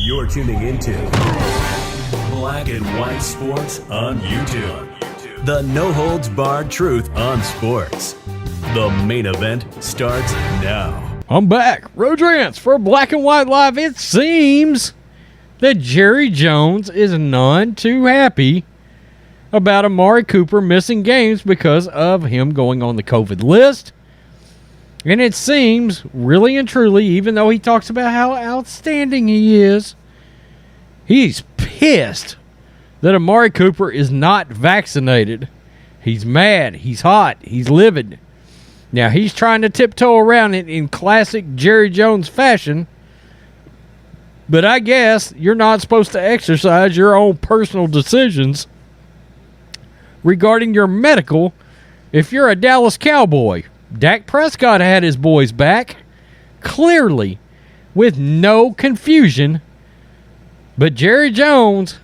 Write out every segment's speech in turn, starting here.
You're tuning into Black and White Sports on YouTube. The no-holds-barred truth on sports. The main event starts now. I'm back. Rodrance for Black and White Live. It seems that Jerry Jones is none too happy about Amari Cooper missing games because of him going on the COVID list. And it seems, really and truly, even though he talks about how outstanding he is, he's pissed that Amari Cooper is not vaccinated. He's mad. He's hot. He's livid. Now, he's trying to tiptoe around it in classic Jerry Jones fashion. But I guess you're not supposed to exercise your own personal decisions regarding your medical if you're a Dallas Cowboy. Dak Prescott had his boys back, clearly, with no confusion. But Jerry Jones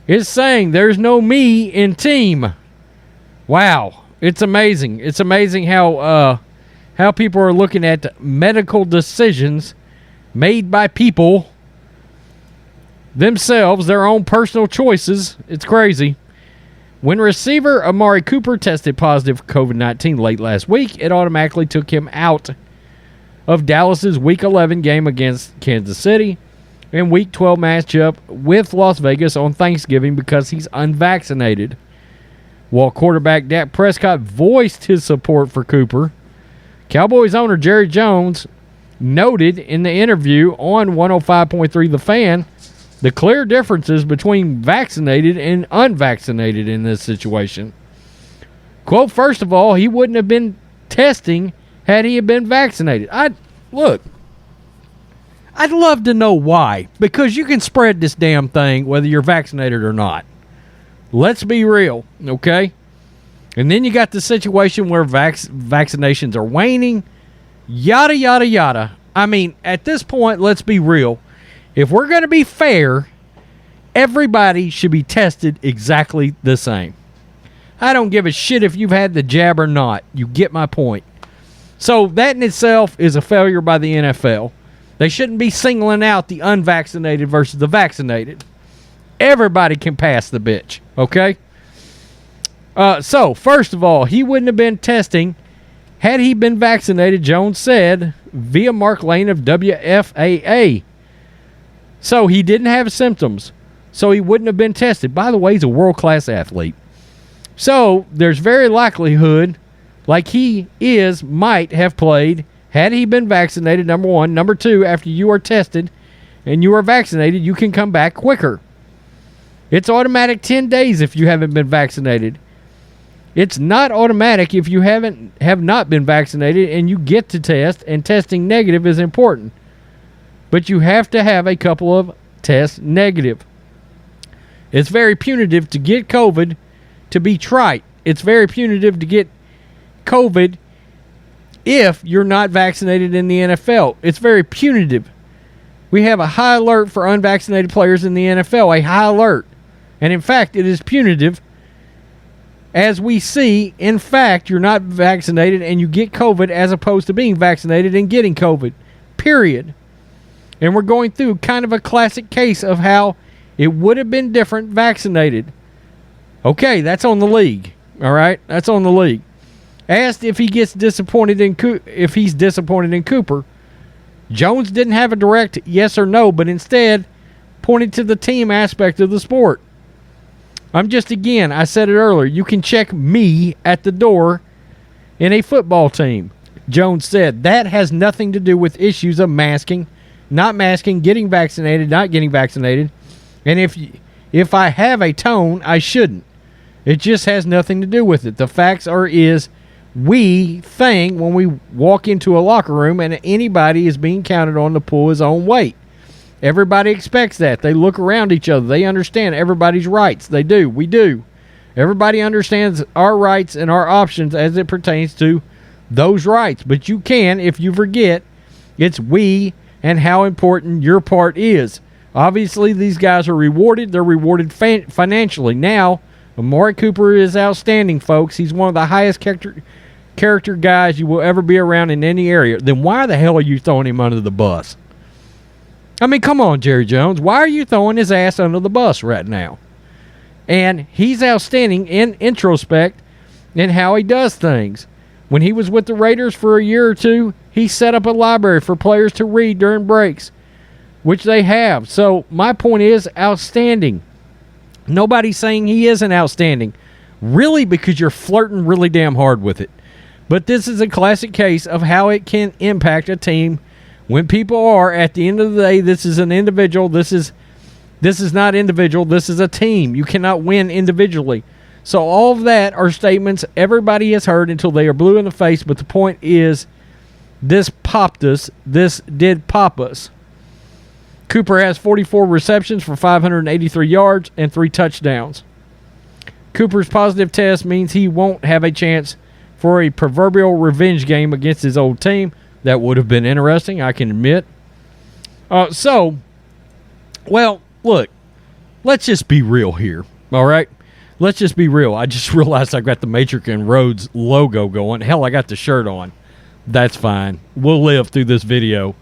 is saying there's no me in team. Wow, it's amazing. It's amazing how people are looking at medical decisions made by people themselves, their own personal choices. It's crazy. When receiver Amari Cooper tested positive for COVID-19 late last week, it automatically took him out of Dallas's Week 11 game against Kansas City and Week 12 matchup with Las Vegas on Thanksgiving because he's unvaccinated. While quarterback Dak Prescott voiced his support for Cooper, Cowboys owner Jerry Jones noted in the interview on 105.3 The Fan the clear differences between vaccinated and unvaccinated in this situation. Quote, first of all, he wouldn't have been testing had he been vaccinated. I'd love to know why, because you can spread this damn thing whether you're vaccinated or not. Let's be real, okay? And then you got the situation where vaccinations are waning, yada, yada, yada. I mean, at this point, let's be real. If we're going to be fair, everybody should be tested exactly the same. I don't give a shit if you've had the jab or not. You get my point. So that in itself is a failure by the NFL. They shouldn't be singling out the unvaccinated versus the vaccinated. Everybody can pass the bitch, okay? So, first of all, he wouldn't have been testing had he been vaccinated, Jones said, via Mark Lane of WFAA. So he didn't have symptoms, so he wouldn't have been tested. By the way, he's a world-class athlete. So there's very likelihood, like he might have played had he been vaccinated, number one. Number two, after you are tested and you are vaccinated, you can come back quicker. It's automatic 10 days if you haven't been vaccinated. It's not automatic if you have not been vaccinated and you get to test, and testing negative is important. But you have to have a couple of tests negative. It's very punitive to get COVID to be trite. It's very punitive to get COVID if you're not vaccinated in the NFL. It's very punitive. We have a high alert for unvaccinated players in the NFL, a high alert. And in fact, it is punitive. As we see, in fact, you're not vaccinated and you get COVID as opposed to being vaccinated and getting COVID. Period. And we're going through kind of a classic case of how it would have been different vaccinated. Okay, that's on the league. All right, that's on the league. Asked if he's disappointed in Cooper, Jones didn't have a direct yes or no, but instead pointed to the team aspect of the sport. I said it earlier, you can check me at the door in a football team. Jones said that has nothing to do with issues of masking, not masking, getting vaccinated, not getting vaccinated. And if I have a tone, I shouldn't. It just has nothing to do with it. The facts is we think when we walk into a locker room and anybody is being counted on to pull his own weight. Everybody expects that. They look around each other. They understand everybody's rights. They do. We do. Everybody understands our rights and our options as it pertains to those rights. But you can, if you forget, it's we and how important your part is. Obviously, these guys are rewarded. They're rewarded financially. Now, Amari Cooper is outstanding, folks. He's one of the highest character guys you will ever be around in any area. Then why the hell are you throwing him under the bus? I mean, come on, Jerry Jones. Why are you throwing his ass under the bus right now? And he's outstanding in introspect in how he does things. When he was with the Raiders for a year or two, he set up a library for players to read during breaks, which they have. So my point is outstanding. Nobody's saying he isn't outstanding, really, because you're flirting really damn hard with it. But this is a classic case of how it can impact a team when people are, at the end of the day, this is an individual. This is not individual. This is a team. You cannot win individually. So all of that are statements everybody has heard until they are blue in the face. But the point is, this popped us. This did pop us. Cooper has 44 receptions for 583 yards and 3 touchdowns. Cooper's positive test means he won't have a chance for a proverbial revenge game against his old team. That would have been interesting, I can admit. Well, look, let's just be real here, all right? Let's just be real. I just realized I got the Matrix and Rhodes logo going. Hell, I got the shirt on. That's fine. We'll live through this video.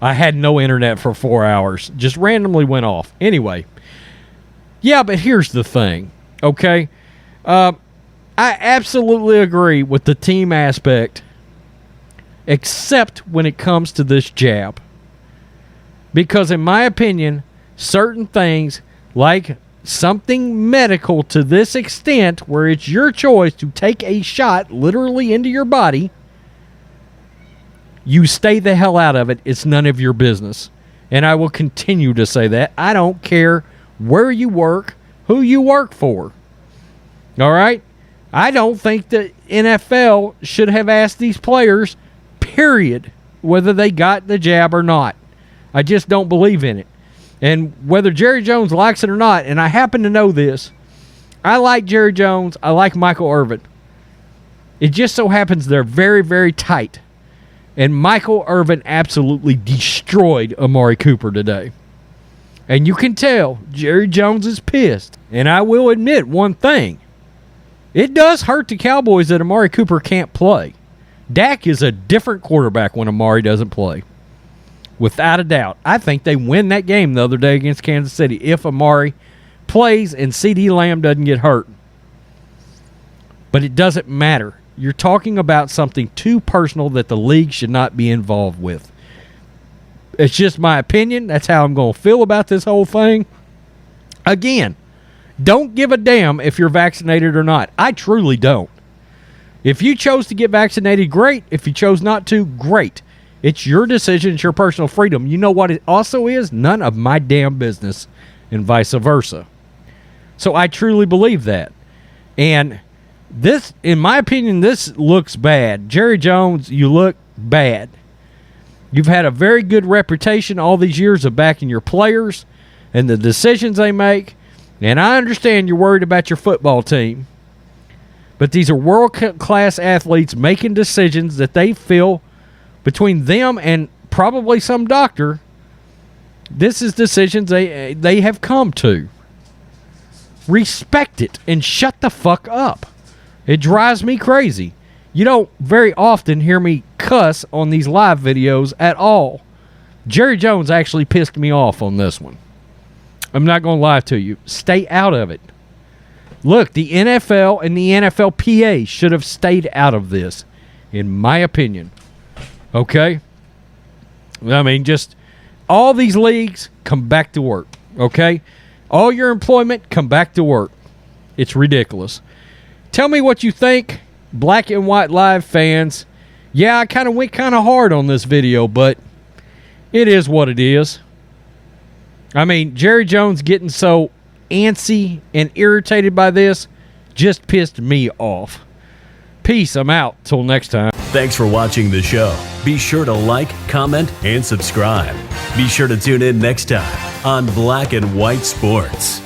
I had no internet for 4 hours. Just randomly went off. Anyway, yeah, but here's the thing, okay? I absolutely agree with the team aspect, except when it comes to this jab. Because in my opinion, certain things, like something medical to this extent, where it's your choice to take a shot literally into your body, you stay the hell out of it. It's none of your business. And I will continue to say that. I don't care where you work, who you work for. All right? I don't think the NFL should have asked these players, period, whether they got the jab or not. I just don't believe in it. And whether Jerry Jones likes it or not, and I happen to know this, I like Jerry Jones, I like Michael Irvin. It just so happens they're very, very tight. And Michael Irvin absolutely destroyed Amari Cooper today. And you can tell Jerry Jones is pissed. And I will admit one thing. It does hurt the Cowboys that Amari Cooper can't play. Dak is a different quarterback when Amari doesn't play. Without a doubt. I think they win that game the other day against Kansas City if Amari plays and CeeDee Lamb doesn't get hurt. But it doesn't matter. You're talking about something too personal that the league should not be involved with. It's just my opinion. That's how I'm going to feel about this whole thing. Again, don't give a damn if you're vaccinated or not. I truly don't. If you chose to get vaccinated, great. If you chose not to, great. It's your decision. It's your personal freedom. You know what it also is? None of my damn business, and vice versa. So I truly believe that. And this, in my opinion, this looks bad. Jerry Jones, you look bad. You've had a very good reputation all these years of backing your players and the decisions they make. And I understand you're worried about your football team. But these are world-class athletes making decisions that they feel between them and probably some doctor, this is decisions they have come to. Respect it and shut the fuck up. It drives me crazy. You don't very often hear me cuss on these live videos at all. Jerry Jones actually pissed me off on this one. I'm not going to lie to you. Stay out of it. Look, the NFL and the NFLPA should have stayed out of this, in my opinion. Okay? I mean, just all these leagues, come back to work. Okay? All your employment, come back to work. It's ridiculous. Tell me what you think, Black and White Live fans. Yeah, I kind of went kind of hard on this video, but it is what it is. I mean, Jerry Jones getting so antsy and irritated by this just pissed me off. Peace. I'm out. Till next time. Thanks for watching the show. Be sure to like, comment, and subscribe. Be sure to tune in next time on Black and White Sports.